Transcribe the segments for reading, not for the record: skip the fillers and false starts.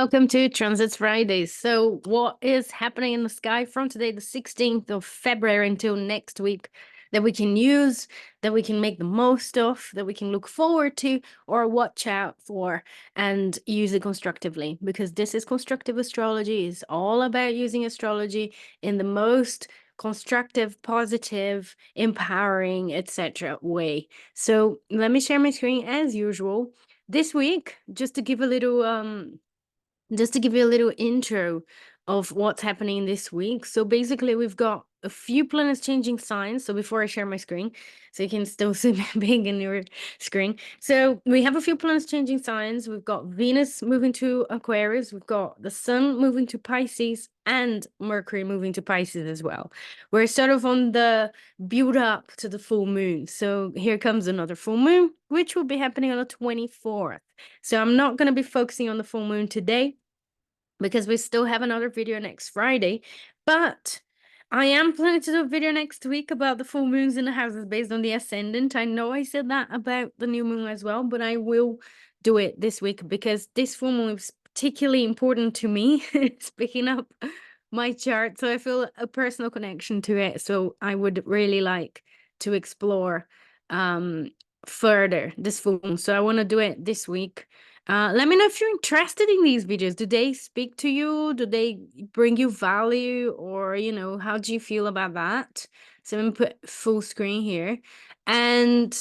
welcome to Transits Fridays. So, what is happening in the sky from today, the 16th of February, until next week that we can use, that we can make the most of, that we can look forward to, or watch out for and use it constructively? Because this is constructive astrology. It's all about using astrology in the most constructive, positive, empowering, etc. way. So, let me share my screen as usual. This week, just to give you a little intro of what's happening this week. So basically, we've got a few planets changing signs. So before I share my screen, so you can still see me big in your screen. So we have a few planets changing signs. We've got Venus moving to Aquarius. We've got the Sun moving to Pisces and Mercury moving to Pisces as well. We're sort of on the build up to the full moon. So here comes another full moon, which will be happening on the 24th. So I'm not going to be focusing on the full moon today, because we still have another video next Friday, but I am planning to do a video next week about the full moons in the houses based on the ascendant. I know I said that about the new moon as well, but I will do it this week because this full moon is particularly important to me. It's picking up my chart, so I feel a personal connection to it. So I would really like to explore further this full moon. So I want to do it this week. Let me know if you're interested in these videos. Do they speak to you? Do they bring you value? Or, how do you feel about that? So I'm gonna put full screen here. And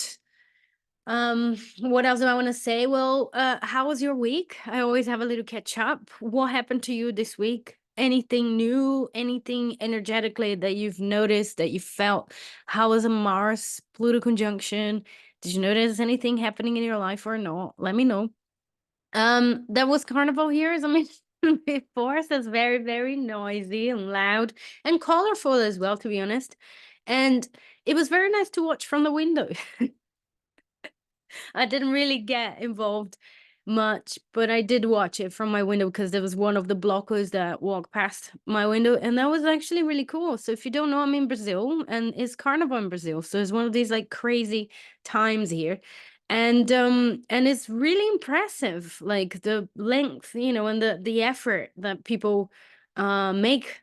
what else do I want to say? Well, how was your week? I always have a little catch up. What happened to you this week? Anything new? Anything energetically that you've noticed, that you felt? How was a Mars Pluto conjunction? Did you notice anything happening in your life or not? Let me know. There was carnival here, as I mentioned before, so it's very, very noisy and loud and colorful as well, to be honest. And it was very nice to watch from the window. I didn't really get involved much, but I did watch it from my window because there was one of the blockers that walked past my window, and that was actually really cool. So if you don't know, I'm in Brazil, and it's carnival in Brazil. So it's one of these like crazy times here. And it's really impressive, like the length, and the effort that people make.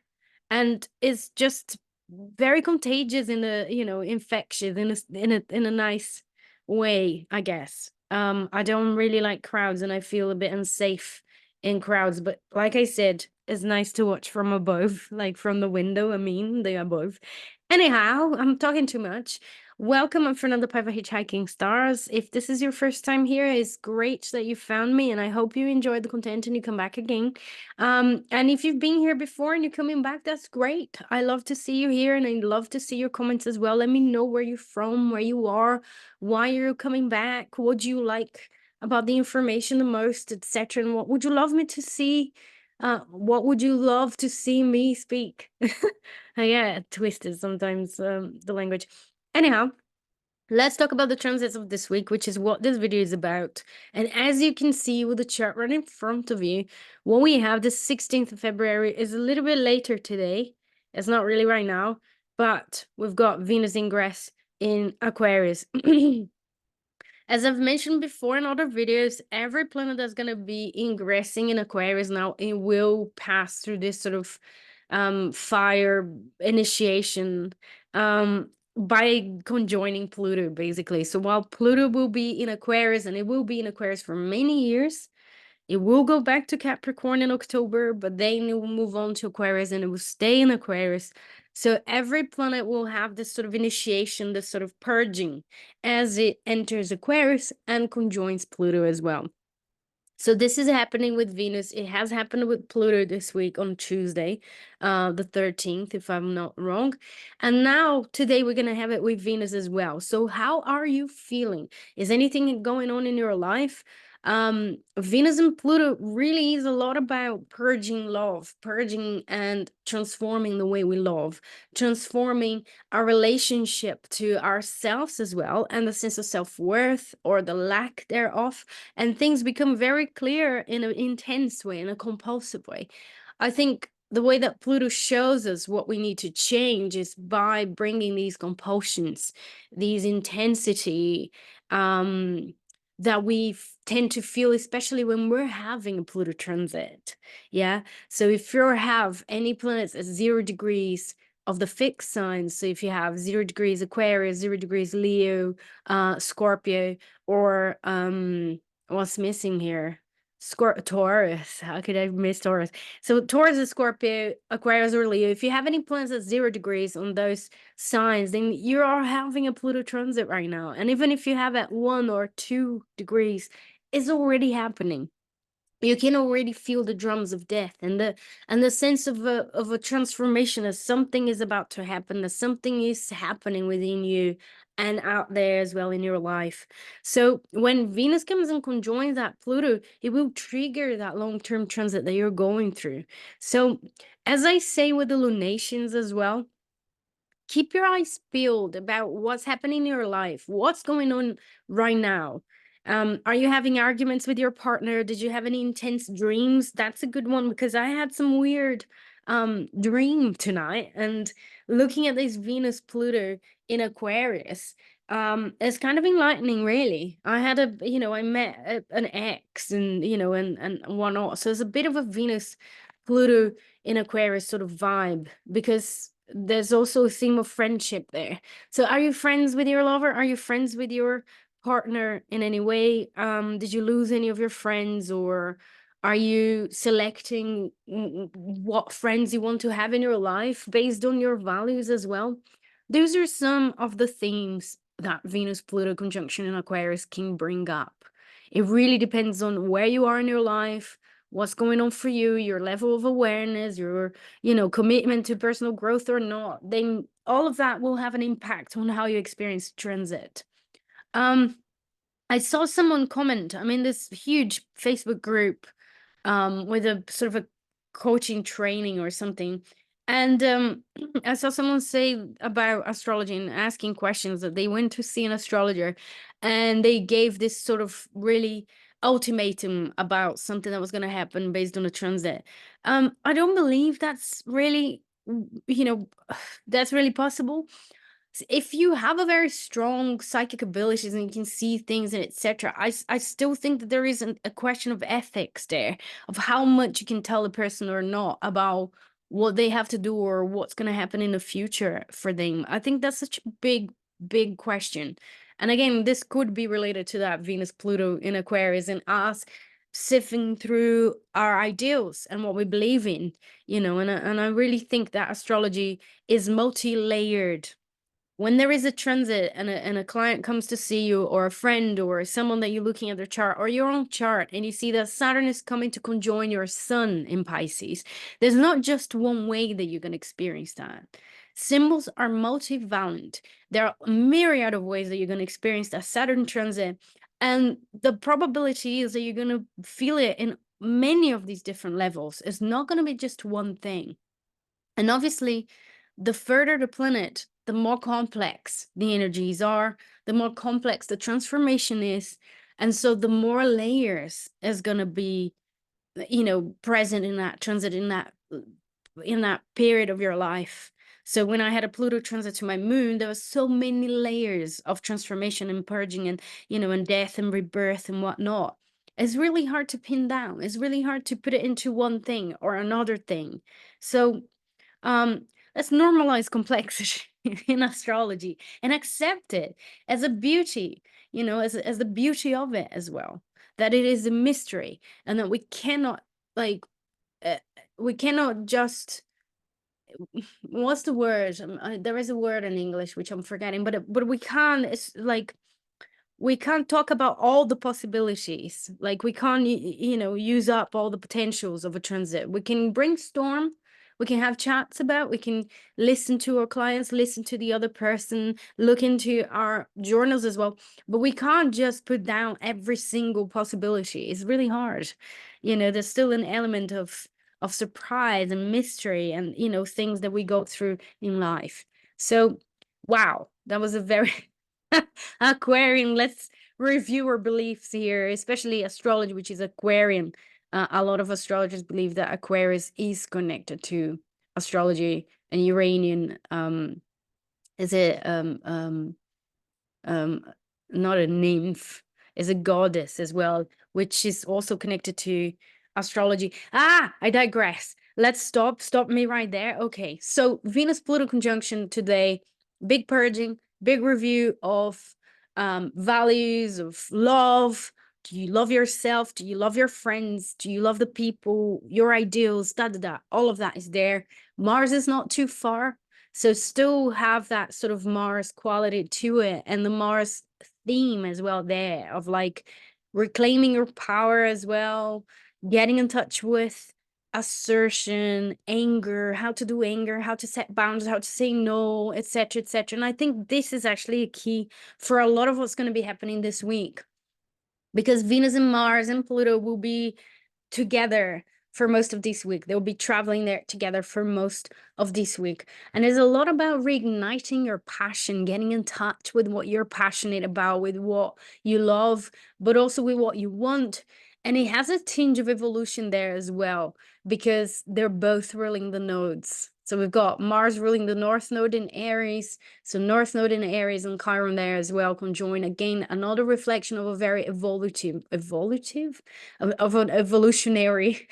And it's just very contagious in a, infectious in a nice way, I guess. I don't really like crowds, and I feel a bit unsafe in crowds, but like I said, it's nice to watch from above, like from the window. I mean, the above. Anyhow, I'm talking too much. Welcome, I'm Fernanda Paiva, Hitchhiking Stars. If this is your first time here, it's great that you found me, and I hope you enjoyed the content and you come back again. And if you've been here before and you're coming back, that's great. I love to see you here, and I love to see your comments as well. Let me know where you're from, where you are, why you're coming back, what do you like about the information the most, etc. And what would you love me to see? What would you love to see me speak? Yeah, twisted sometimes, the language. Anyhow, let's talk about the transits of this week, which is what this video is about. And as you can see with the chart right in front of you, what we have the 16th of February is a little bit later today. It's not really right now, but we've got Venus ingress in Aquarius. As I've mentioned before in other videos, every planet that's going to be ingressing in Aquarius now, it will pass through this sort of fire initiation by conjoining Pluto, basically. So while Pluto will be in Aquarius, and it will be in Aquarius for many years, it will go back to Capricorn in October, but then it will move on to Aquarius, and it will stay in Aquarius. So every planet will have this sort of initiation, this sort of purging as it enters Aquarius and conjoins Pluto as well. So this is happening with Venus. It has happened with Pluto this week on Tuesday, the 13th, if I'm not wrong. And now today we're going to have it with Venus as well. So how are you feeling? Is anything going on in your life? Venus and Pluto really is a lot about purging love, purging and transforming the way we love, transforming our relationship to ourselves as well, and the sense of self-worth or the lack thereof. And things become very clear in an intense way, in a compulsive way. I think the way that Pluto shows us what we need to change is by bringing these compulsions, these intensity, that we tend to feel, especially when we're having a Pluto transit. Yeah. So if you have any planets at 0 degrees of the fixed signs, so if you have 0 degrees Aquarius, 0 degrees Leo, Scorpio, or what's missing here? Taurus. How could I miss Taurus? So Taurus is Scorpio, Aquarius, or Leo. If you have any planets at 0 degrees on those signs, then you are having a Pluto transit right now. And even if you have at 1 or 2 degrees, it's already happening. You can already feel the drums of death and the sense of a transformation, as something is about to happen, as something is happening within you and out there as well in your life. So when Venus comes and conjoins that Pluto, it will trigger that long-term transit that you're going through. So as I say with the lunations as well, keep your eyes peeled about what's happening in your life, what's going on right now. Are you having arguments with your partner? Did you have any intense dreams? That's a good one, because I had some weird dream tonight, and looking at this Venus Pluto in Aquarius, it's kind of enlightening, really. I had I met an ex, and and whatnot. So it's a bit of a Venus Pluto in Aquarius sort of vibe, because there's also a theme of friendship there. So are you friends with your lover? Are you friends with your partner in any way? Did you lose any of your friends, or are you selecting what friends you want to have in your life based on your values as well? Those are some of the themes that Venus Pluto conjunction in Aquarius can bring up. It really depends on where you are in your life, what's going on for you, your level of awareness, your commitment to personal growth or not. Then all of that will have an impact on how you experience transit. I saw someone comment, I'm in this huge Facebook group with a sort of a coaching training or something. And I saw someone say about astrology and asking questions, that they went to see an astrologer and they gave this sort of really ultimatum about something that was going to happen based on a transit. I don't believe that's really, that's really possible. If you have a very strong psychic abilities and you can see things and etc., I still think that there is a question of ethics there, of how much you can tell a person or not about what they have to do or what's going to happen in the future for them. I think that's such a big question. And again, this could be related to that Venus Pluto in Aquarius and us sifting through our ideals and what we believe in, and I really think that astrology is multi-layered. When there is a transit and a client comes to see you, or a friend, or someone that you're looking at their chart or your own chart, and you see that Saturn is coming to conjoin your sun in Pisces, there's not just one way that you can experience that. Symbols are multivalent. There are a myriad of ways that you're going to experience that Saturn transit, and the probability is that you're going to feel it in many of these different levels. It's not going to be just one thing. And obviously, the further the planet, the more complex the energies are, the more complex the transformation is. And so the more layers is going to be, present in that transit, in that period of your life. So when I had a Pluto transit to my moon, there was so many layers of transformation and purging and, and death and rebirth and whatnot. It's really hard to pin down. It's really hard to put it into one thing or another thing. So um, let's normalize complexity in astrology and accept it as a beauty, as the beauty of it as well. That it is a mystery, and that we cannot like uh, we cannot just what's the word? There is a word in English which I'm forgetting, but we can't. It's like we can't talk about all the possibilities. Like we can't, use up all the potentials of a transit. We can brainstorm, we can have chats about, we can listen to our clients, listen to the other person, look into our journals as well. But we can't just put down every single possibility. It's really hard. There's still an element of surprise and mystery and, things that we go through in life. So, wow, that was a very Aquarian, let's review our beliefs here, especially astrology, which is Aquarian. A lot of astrologers believe that Aquarius is connected to astrology and Uranian. Is it um not a nymph? is a goddess as well, which is also connected to astrology. I digress. Let's stop me right there. Okay, so Venus Pluto conjunction today, big purging, big review of values, of love. Do you love yourself? Do you love your friends? Do you love the people, your ideals? All of that is there. Mars is not too far, so still have that sort of Mars quality to it, and the Mars theme as well there of like reclaiming your power as well, getting in touch with assertion, anger, how to do anger, how to set boundaries, how to say no, etc., etc. And I think this is actually a key for a lot of what's going to be happening this week, because Venus and Mars and Pluto will be together for most of this week. They'll be traveling there together for most of this week. And there's a lot about reigniting your passion, getting in touch with what you're passionate about, with what you love, but also with what you want. And it has a tinge of evolution there as well, because they're both ruling the nodes. So we've got Mars ruling the North Node in Aries. So North Node in Aries and Chiron there as well, conjoined. Again, another reflection of a very evolutive of an evolutionary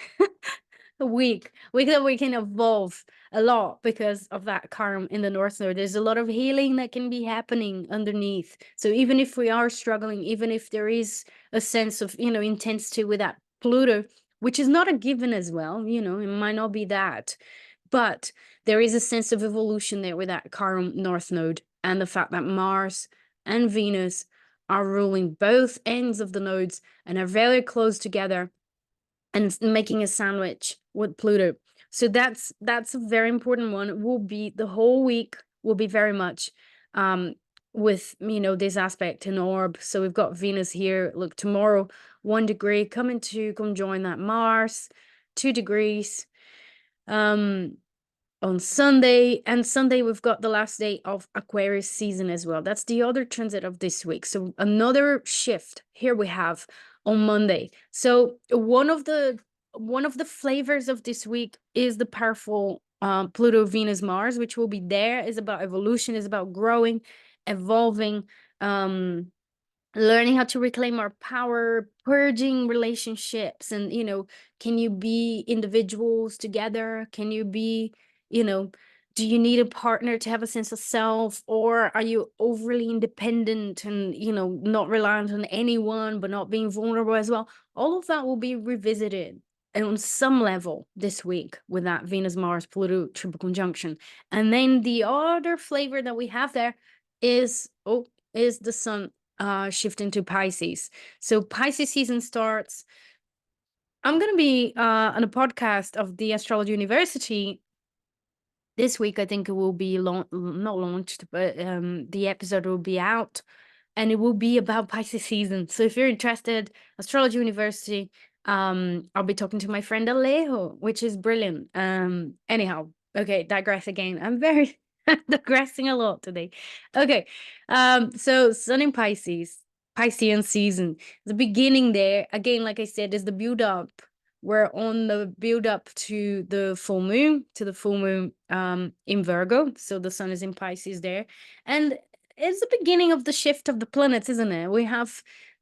week that we can evolve a lot because of that Chiron in the North Node. There's a lot of healing that can be happening underneath. So even if we are struggling, even if there is a sense of, intensity with that Pluto, which is not a given as well, it might not be that, but there is a sense of evolution there with that Chiron North Node, and the fact that Mars and Venus are ruling both ends of the nodes and are very close together and making a sandwich with Pluto. So that's a very important one. It will be the whole week will be very much with this aspect in orb. So we've got Venus here. Look, tomorrow 1 degree coming to conjoin that Mars, 2 degrees on Sunday. And Sunday we've got the last day of Aquarius season as well. That's the other transit of this week. So another shift here we have on Monday. So one of the flavors of this week is the powerful Pluto Venus Mars, which will be there. Is about evolution, is about growing, evolving, learning how to reclaim our power, purging relationships. And can you be individuals together? Can you be, do you need a partner to have a sense of self, or are you overly independent and not reliant on anyone, but not being vulnerable as well? All of that will be revisited and on some level this week with that Venus Mars Pluto triple conjunction. And then the other flavor that we have there is the sun shifting to Pisces. So Pisces season starts. I'm going to be on a podcast of the Astrology University this week. I think it will be not launched, but the episode will be out, and it will be about Pisces season. So if you're interested, Astrology University, I'll be talking to my friend Alejo, which is brilliant. Anyhow, okay, digress again. I'm very digressing a lot today. Okay, so Sun in Pisces, Piscean season, the beginning there. Again, like I said, is the build up. We're on the build up to the full moon, in Virgo. So the sun is in Pisces there. And it's the beginning of the shift of the planets, isn't it?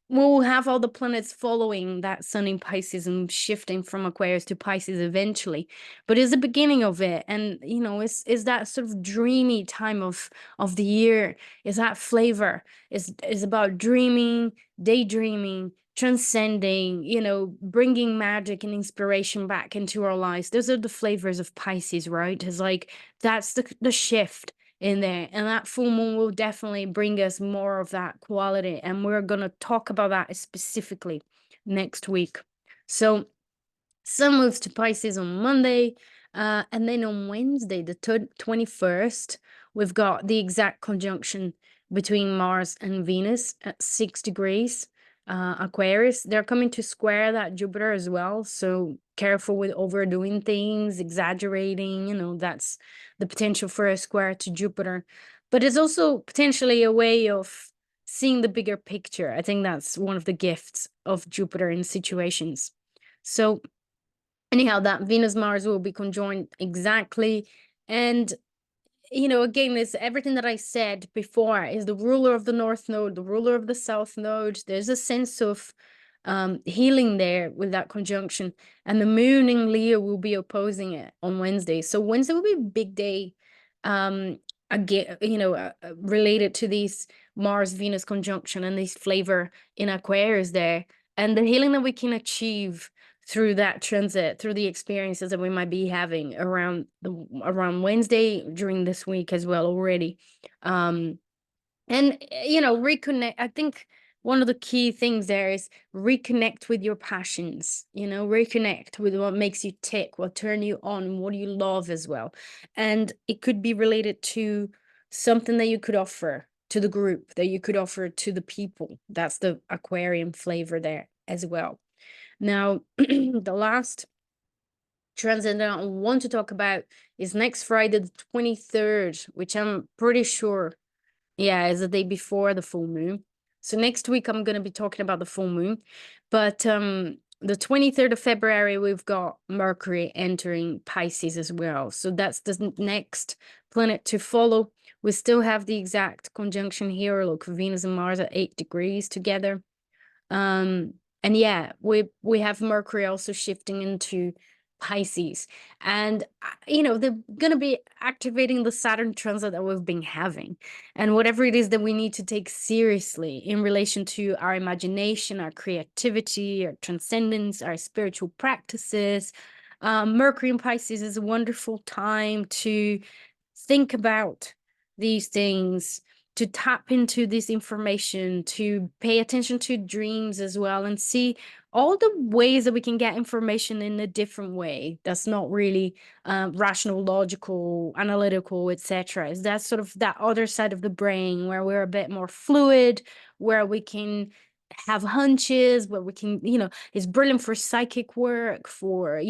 We'll have all the planets following that sun in Pisces and shifting from Aquarius to Pisces eventually. But it's the beginning of it. And, it's that sort of dreamy time of the year. Is that flavor. Is about dreaming, daydreaming, transcending, bringing magic and inspiration back into our lives. Those are the flavors of Pisces, right? It's like, that's the shift in there, and that full moon will definitely bring us more of that quality, and we're going to talk about that specifically next week. So sun moves to Pisces on Monday, and then on Wednesday, the 21st, we've got the exact conjunction between Mars and Venus at 6 degrees Aquarius. They're coming to square that Jupiter as well, so careful with overdoing things, exaggerating. That's the potential for a square to Jupiter, but it's also potentially a way of seeing the bigger picture. I think that's one of the gifts of Jupiter in situations. So anyhow, that Venus Mars will be conjoined exactly, and again, it's everything that I said before is the ruler of the North Node, the ruler of the South Node. There's a sense of healing there with that conjunction. And the moon in Leo will be opposing it on Wednesday. So Wednesday will be a big day, again, related to these Mars-Venus conjunction and this flavor in Aquarius there. And the healing that we can achieve through that transit, through the experiences that we might be having around Wednesday during this week as well already. And reconnect. I think one of the key things there is reconnect with your passions, reconnect with what makes you tick, what turn you on, what you love as well. And it could be related to something that you could offer to the group, that you could offer to the people. That's the Aquarian flavor there as well. Now, the last transit that I want to talk about is next Friday, the 23rd, which I'm pretty sure, is the day before the full moon. So next week, I'm going to be talking about the full moon. But the 23rd of February, we've got Mercury entering Pisces as well. So that's the next planet to follow. We still have the exact conjunction here. Look, Venus and Mars at 8 degrees together. And we have Mercury also shifting into Pisces, and they're gonna be activating the Saturn transit that we've been having, and whatever it is that we need to take seriously in relation to our imagination, our creativity, our transcendence, our spiritual practices. Mercury in Pisces is a wonderful time to think about these things, to tap into this information, to pay attention to dreams as well, and see all the ways that we can get information in a different way that's not really rational, logical, analytical, etc. Is that sort of that other side of the brain where we're a bit more fluid, where we can have hunches, where we can, it's brilliant for psychic work, for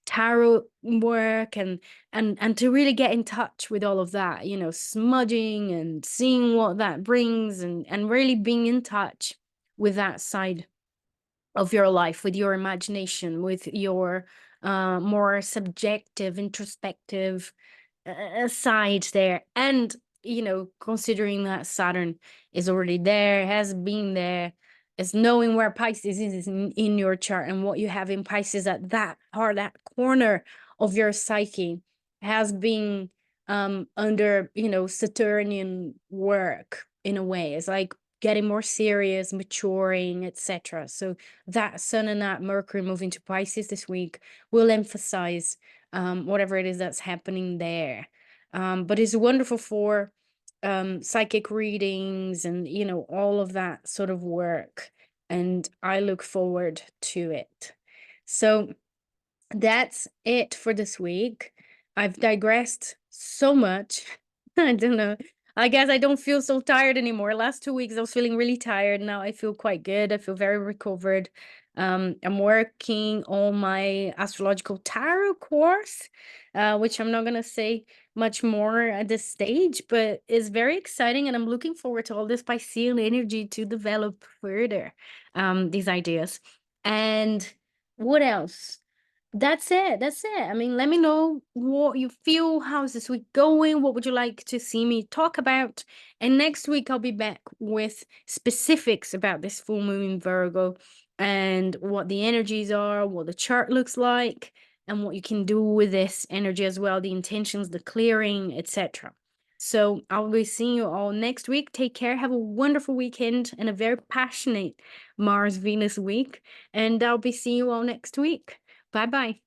tarot work, and to really get in touch with all of that, smudging and seeing what that brings, and really being in touch with that side of your life, with your imagination, with your more subjective, introspective side there. And considering that Saturn is already there, has been there, is knowing where Pisces is in your chart, and what you have in Pisces at that part, that corner of your psyche, has been under Saturnian work in a way. It's like getting more serious, maturing, etc. So that Sun and that Mercury moving to Pisces this week will emphasize whatever it is that's happening there. But it's wonderful for psychic readings and all of that sort of work, and I look forward to it. So that's it for this week. I've digressed so much. I don't know. I guess I don't feel so tired anymore. Last 2 weeks I was feeling really tired. Now I feel quite good. I feel very recovered. I'm working on my astrological tarot course, which I'm not gonna say much more at this stage, but it's very exciting, and I'm looking forward to all this Piscean energy to develop further these ideas. And what else? That's it. That's it. I mean, let me know what you feel. How's this week going? What would you like to see me talk about? And next week, I'll be back with specifics about this full moon in Virgo, and what the energies are, what the chart looks like, and what you can do with this energy as well, the intentions, the clearing, etc. So I'll be seeing you all next week. Take care. Have a wonderful weekend and a very passionate Mars-Venus week. And I'll be seeing you all next week. Bye-bye.